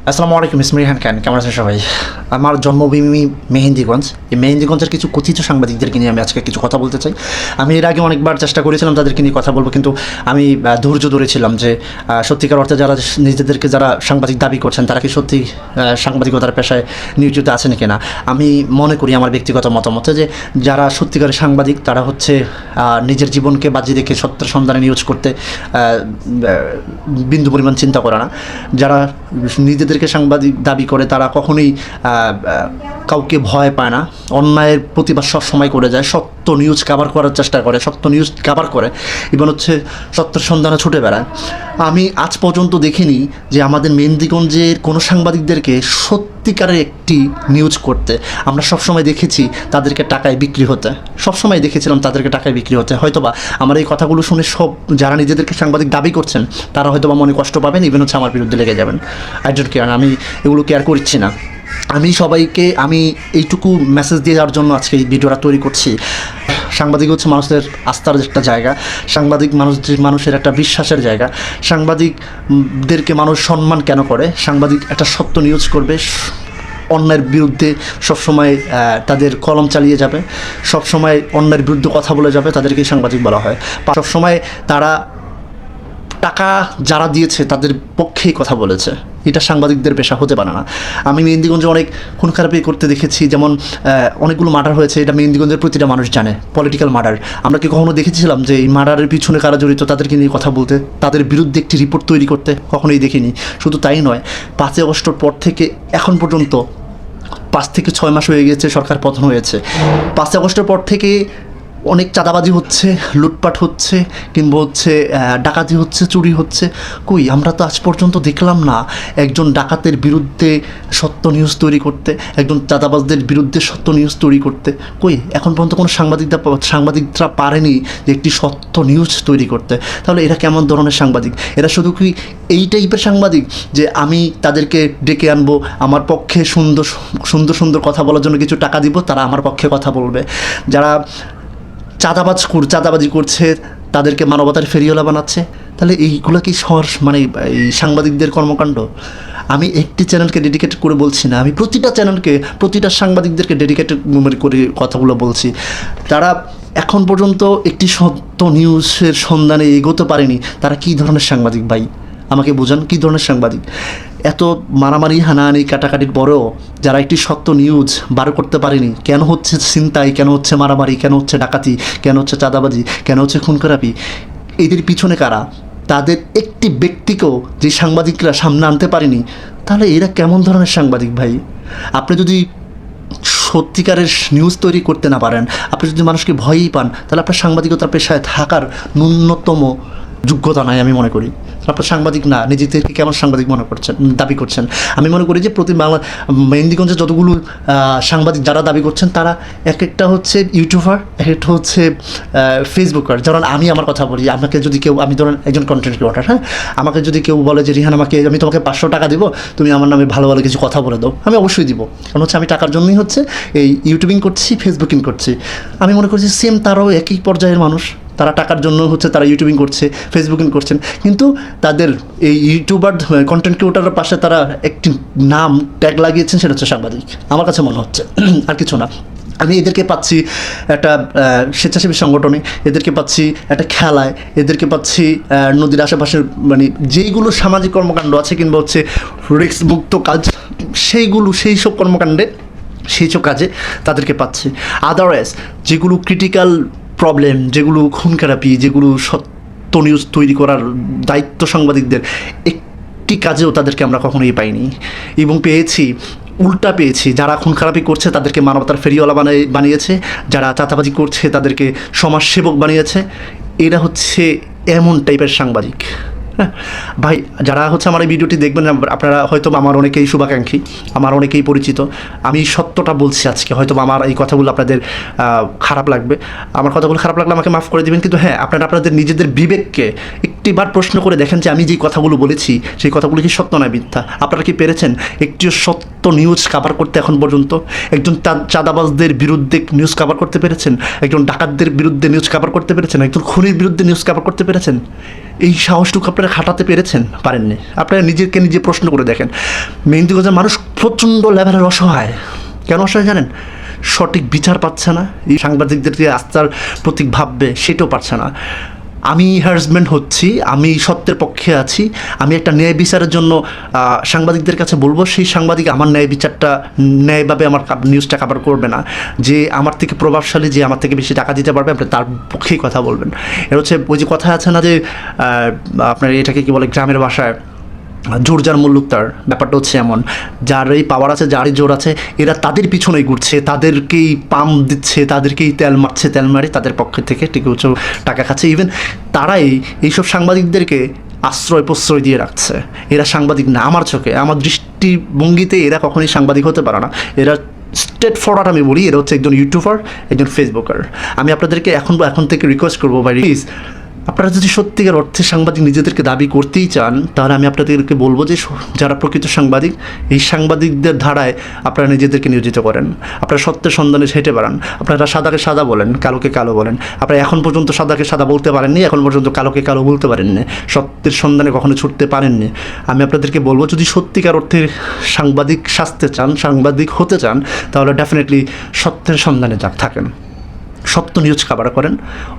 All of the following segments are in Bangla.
আসসালামু আলাইকুম, ইসমি রিহান খান। কেমন আছেন সবাই? আমার জন্মভূমি মেহেন্দিগঞ্জ। এই মেহেন্দিগঞ্জের কিছু কথিত সাংবাদিকদেরকে নিয়ে আমি আজকে কিছু কথা বলতে চাই। আমি এর আগে অনেকবার চেষ্টা করেছিলাম তাদেরকে নিয়ে কথা বলবো, কিন্তু আমি ধৈর্য ধরেছিলাম যে সত্যিকার অর্থে যারা নিজেদেরকে যারা সাংবাদিক দাবি করছেন তারা কি সত্যি সাংবাদিকতার পেশায় নিয়োজিত আছেন কিনা। আমি মনে করি আমার ব্যক্তিগত মতামতে যে যারা সত্যিকারের সাংবাদিক তারা হচ্ছে নিজের জীবনকে বাজি রেখে সত্যের সন্ধানে নিউজ করতে বিন্দু পরিমাণ চিন্তা করে না। যারা নিজেদেরকে সাংবাদিক দাবি করে তারা কখনোই কাউকে ভয় পায় না, অন্যায়ের প্রতিবাদ সবসময় করে যায়, সত্য নিউজ কাভার করার চেষ্টা করে, সত্য নিউজ কাভার করে এবং হচ্ছে সত্যের সন্ধানে ছুটে বেড়ায়। আমি আজ পর্যন্ত দেখিনি যে আমাদের মেহেন্দিগঞ্জের কোনো সাংবাদিকদেরকে সত্যিকারের একটি নিউজ করতে। আমরা সবসময় দেখেছি তাদেরকে টাকায় বিক্রি হতে, সবসময় দেখেছিলাম তাদেরকে টাকায় বিক্রি হতে। হয়তোবা আমার এই কথাগুলো শুনে সব যারা নিজেদেরকে সাংবাদিক দাবি করছেন তারা হয়তোবা মনে কষ্ট পাবেন, ইভেন হচ্ছে আমার বিরুদ্ধে লেগে যাবেন। আই ডোন্ট কেয়ার, আমি এগুলো কেয়ার করছি না। আমি সবাইকে এইটুকু মেসেজ দিয়ে যাওয়ার জন্য আজকে এই ভিডিওটা তৈরি করছি। সাংবাদিক হচ্ছে মানুষের আস্থার একটা জায়গা, সাংবাদিক মানুষের একটা বিশ্বাসের জায়গা। সাংবাদিকদেরকে মানুষ সম্মান কেন করে? সাংবাদিক একটা সত্য নিউজ করবে, অন্যের বিরুদ্ধে সবসময় তাদের কলম চালিয়ে যাবে, সবসময় অন্যের বিরুদ্ধে কথা বলে যাবে, তাদেরকেই সাংবাদিক বলা হয়। সবসময় তারা টাকা যারা দিয়েছে তাদের পক্ষেই কথা বলেছে। এটা সাংবাদিকদের পেশা হতে পারে না। আমি মেহেন্দিগঞ্জে অনেক খুন খারাপি করতে দেখেছি, যেমন অনেকগুলো মার্ডার হয়েছে, এটা মেহেন্দিগঞ্জের প্রতিটা মানুষ জানে, পলিটিক্যাল মার্ডার। আমরা কি কখনো দেখেছিলাম যে এই মার্ডারের পিছনে কারা জড়িত তাদেরকে নিয়ে কথা বলতে, তাদের বিরুদ্ধে একটি রিপোর্ট তৈরি করতে? কখনোই দেখিনি। শুধু তাই নয়, 5ই আগস্টের পর থেকে এখন পর্যন্ত 5 থেকে 6 মাস হয়ে গেছে সরকার পতন হয়েছে। 5ই আগস্টের পর থেকে অনেক চাঁদাবাজি হচ্ছে, লুটপাট হচ্ছে, কিংবা হচ্ছে ডাকাতি হচ্ছে, চুরি হচ্ছে। কই, আমরা তো আজ পর্যন্ত দেখলাম না একজন ডাকাতের বিরুদ্ধে সত্য নিউজ তৈরি করতে, একজন চাঁদাবাজদের বিরুদ্ধে সত্য নিউজ তৈরি করতে। কই, এখন পর্যন্ত কোনো সাংবাদিকরা পারেনি যে একটি সত্য নিউজ তৈরি করতে। তাহলে এরা কেমন ধরনের সাংবাদিক? এরা শুধু কি এই টাইপের সাংবাদিক যে আমি তাদেরকে ডেকে আনবো, আমার পক্ষে সুন্দর সুন্দর সুন্দর কথা বলার জন্য কিছু টাকা দিব, তারা আমার পক্ষে কথা বলবে? যারা চাঁদাবাজি করছে তাদেরকে মানবতার ফেরিওয়ালা বানাচ্ছে, তাহলে এইগুলো কি মানে এই সাংবাদিকদের কর্মকাণ্ড? আমি একটি চ্যানেলকে ডেডিকেট করে বলছি না, আমি প্রতিটা চ্যানেলকে, প্রতিটা সাংবাদিকদেরকে ডেডিকেটেড করে কথাগুলো বলছি। তারা এখন পর্যন্ত একটি সত্য নিউজের সন্ধানে এগোতে পারেনি। তারা কী ধরনের সাংবাদিক ভাই? আমাকে বোঝান, কী ধরনের সাংবাদিক? এত মারামারি, হানাহানি, কাটাকাটির পরেও যারা একটি সত্য নিউজ বার করতে পারেনি, কেন হচ্ছে ছিনতাই, কেন হচ্ছে মারামারি, কেন হচ্ছে ডাকাতি, কেন হচ্ছে চাঁদাবাজি, কেন হচ্ছে খুনখারাপি, এদের পিছনে কারা? তাদের একটি ব্যক্তিকেও যে সাংবাদিকরা সামনে আনতে পারেনি, তাহলে এরা কেমন ধরনের সাংবাদিক ভাই? আপনি যদি সত্যিকারের নিউজ তৈরি করতে না পারেন, আপনি যদি মানুষকে ভয়ই পান, তাহলে আপনার সাংবাদিকতার পেশায় থাকার ন্যূনতম যোগ্যতা নাই আমি মনে করি। আপনার সাংবাদিক না, নিজেদেরকে কেমন সাংবাদিক মনে করছেন, দাবি করছেন? আমি মনে করি যে মেহেন্দিগঞ্জে যতগুলো সাংবাদিক যারা দাবি করছেন তারা এক একটা হচ্ছে ইউটিউবার, এক একটা হচ্ছে ফেসবুকার। যেমন আমি আমার কথা বলি, আমাকে যদি কেউ, আমি ধরেন একজন কন্টেন্ট ক্রিয়েটর, হ্যাঁ, আমাকে যদি কেউ বলে যে রিহান আমি তোমাকে 500 টাকা দেবো, তুমি আমার নামে ভালো ভালো কিছু কথা বলে দাও, আমি অবশ্যই দিব। কারণ হচ্ছে আমি টাকার জন্যই হচ্ছে এই ইউটিউবিং করছি, ফেসবুকিং করছি। আমি মনে করছি সেম তারাও একই পর্যায়ের মানুষ, তারা টাকার জন্য হচ্ছে তারা ইউটিউবিং করছে, ফেসবুকিং করছেন, কিন্তু তাদের এই ইউটিউবার কন্টেন্ট ক্রিয়েটরের পাশে তারা একটি নাম ট্যাগ লাগিয়েছেন, সেটা হচ্ছে সাংবাদিক। আমার কাছে মনে হচ্ছে আর কিছু না। আমি এদেরকে পাচ্ছি একটা স্বেচ্ছাসেবী সংগঠনে, এদেরকে পাচ্ছি একটা খেলায়, এদেরকে পাচ্ছি নদীর আশেপাশের মানে যেইগুলো সামাজিক কর্মকাণ্ড আছে কিংবা হচ্ছে রিস্কমুক্ত কাজ, সেই সব কর্মকাণ্ডে, সেই সব কাজে তাদেরকে পাচ্ছি। আদারওয়াইজ যেগুলো ক্রিটিক্যাল প্রবলেম, যেগুলো খুন খারাপি, যেগুলো সত্য নিউজ তৈরি করার দায়িত্ব সাংবাদিকদের, একটি কাজেও তাদেরকে আমরা কখনোই পাইনি। এবং উল্টা পেয়েছি, যারা খুন খারাপি করছে তাদেরকে মানবতার ফেরিওয়ালা বানিয়েছে, যারা চাঁদাবাজি করছে তাদেরকে সমাজসেবক বানিয়েছে। এরা হচ্ছে এমন টাইপের সাংবাদিক। হ্যাঁ ভাই, যারা হচ্ছে আমার এই ভিডিওটি দেখবেন, আপনারা হয়তো আমার অনেকেই শুভাকাঙ্ক্ষী, আমার অনেকেই পরিচিত। আমি সত্যটা বলছি আজকে, হয়তো আমার এই কথাগুলো আপনাদের খারাপ লাগবে, আমার কথাগুলো খারাপ লাগলে আমাকে মাফ করে দেবেন, কিন্তু হ্যাঁ, আপনারা আপনাদের নিজেদের বিবেককে একটিবার প্রশ্ন করে দেখেন যে আমি যেই কথাগুলো বলেছি সেই কথাগুলো কি সত্য না মিথ্যা? আপনারা কি পেরেছেন একটিও সত্য সত্য নিউজ কাভার করতে এখন পর্যন্ত? একজন চাঁদাবাজদের বিরুদ্ধে নিউজ কাভার করতে পেরেছেন? একজন ডাকাতদের বিরুদ্ধে নিউজ কাভার করতে পেরেছেন? একজন খুনির বিরুদ্ধে নিউজ কাভার করতে পেরেছেন? এই সাহসটুকু আপনারা খাটাতে পেরেছেন? পারেননি। আপনারা নিজে প্রশ্ন করে দেখেন। মেহেন্দিগঞ্জের মানুষ প্রচণ্ড লেভেলের অসহায়। কেন অসহায় জানেন? সঠিক বিচার পাচ্ছে না, এই সাংবাদিকদের যে আস্থার প্রতীক ভাববে সেটাও পারছে না। আমি হ্যারাসমেন্ট হচ্ছি, আমি সত্যের পক্ষে আছি, আমি একটা ন্যায় বিচারের জন্য সাংবাদিকদের কাছে বলবো, সেই সাংবাদিক আমার ন্যায় বিচারটা ন্যায়ভাবে আমার নিউজটা কাভার করবে না। যে আমার থেকে প্রভাবশালী, যে আমার থেকে বেশি টাকা দিতে পারবে, আপনি তার পক্ষেই কথা বলবেন। এটা হচ্ছে ওই যে কথা আছে না যে আপনার এটাকে কী বলে গ্রামের ভাষায়, জোর যার মুল্লুক তার। ব্যাপারটা হচ্ছে এমন, যারই পাওয়ার আছে, যারই জোর আছে, এরা তাদের পিছনেই ঘুরছে, তাদেরকেই পাম্প দিচ্ছে, তাদেরকেই তেল মারছে, তেল মারি তাদের পক্ষে থেকে টিকে উঁচু টাকা খাচ্ছে। ইভেন তারাই এইসব সাংবাদিকদেরকে আশ্রয় প্রশ্রয় দিয়ে রাখছে। এরা সাংবাদিক না আমার চোখে, আমার দৃষ্টিভঙ্গিতে এরা কখনোই সাংবাদিক হতে পারে না। এরা স্ট্রেট ফরওয়ার্ড আমি বলি, এরা হচ্ছে একজন ইউটিউবার, একজন ফেসবুকার। আমি আপনাদেরকে এখন থেকে রিকোয়েস্ট করবো ভাই, প্লিজ আপনারা যদি সত্যিকার অর্থে সাংবাদিক নিজেদেরকে দাবি করতেই চান, তাহলে আমি আপনাদেরকে বলবো যে যারা প্রকৃত সাংবাদিক, এই সাংবাদিকদের ধারায় আপনারা নিজেদেরকে নিয়োজিত করেন। আপনারা সত্যের সন্ধানে হেঁটে বেড়ান। আপনারা সাদাকে সাদা বলেন, কালোকে কালো বলেন। আপনারা এখন পর্যন্ত সাদাকে সাদা বলতে পারেননি, এখন পর্যন্ত কালোকে কালো বলতে পারেননি, সত্যের সন্ধানে কখনো ছুটতে পারেননি। আমি আপনাদেরকে বলবো, যদি সত্যিকার অর্থে সাংবাদিক সাজতে চান, সাংবাদিক হতে চান, তাহলে ডেফিনেটলি সত্যের সন্ধানে থাকেন, সত্য নিউজ কাভার করেন,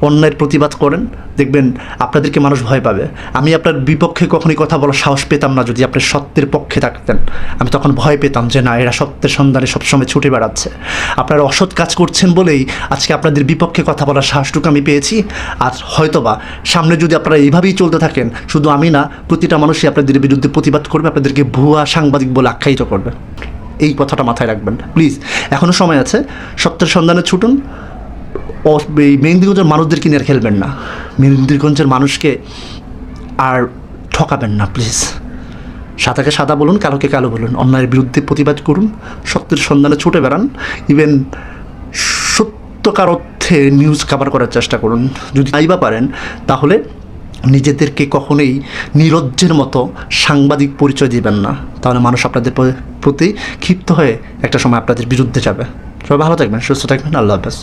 অন্যায়ের প্রতিবাদ করেন, দেখবেন আপনাদেরকে মানুষ ভয় পাবে। আমি আপনার বিপক্ষে কখনোই কথা বলার সাহস পেতাম না যদি আপনি সত্যের পক্ষে থাকতেন। আমি তখন ভয় পেতাম যে না, এরা সত্যের সন্ধানে সবসময় ছুটে বেড়াচ্ছে। আপনারা অসৎ কাজ করছেন বলেই আজকে আপনাদের বিপক্ষে কথা বলার সাহসটুকু আমি পেয়েছি। আর হয়তোবা সামনে যদি আপনারা এইভাবেই চলতে থাকেন, শুধু আমি না, প্রতিটা মানুষই আপনাদের বিরুদ্ধে প্রতিবাদ করবে, আপনাদেরকে ভুয়া সাংবাদিক বলে আখ্যায়িত করবে। এই কথাটা মাথায় রাখবেন প্লিজ। এখনও সময় আছে, সত্যের সন্ধানে ছুটুন। এই মেহেন্দিগঞ্জের মানুষদেরকে নিয়ে খেলবেন না, মেহেন্দিগঞ্জের মানুষকে আর ঠকাবেন না প্লিজ। সাদাকে সাদা বলুন, কালোকে কালো বলুন, অন্যায়ের বিরুদ্ধে প্রতিবাদ করুন, সত্যের সন্ধানে ছুটে বেড়ান। ইভেন সত্যকার অর্থে নিউজ কাভার করার চেষ্টা করুন। যদি আইবা পারেন, তাহলে নিজেদেরকে কখনোই নিরজ্জের মতো সাংবাদিক পরিচয় দিবেন না, তাহলে মানুষ আপনাদের প্রতি ক্ষিপ্ত হয়ে একটা সময় আপনাদের বিরুদ্ধে যাবে। সবাই ভালো থাকবেন, সুস্থ থাকবেন, আল্লাহ হাফেজ।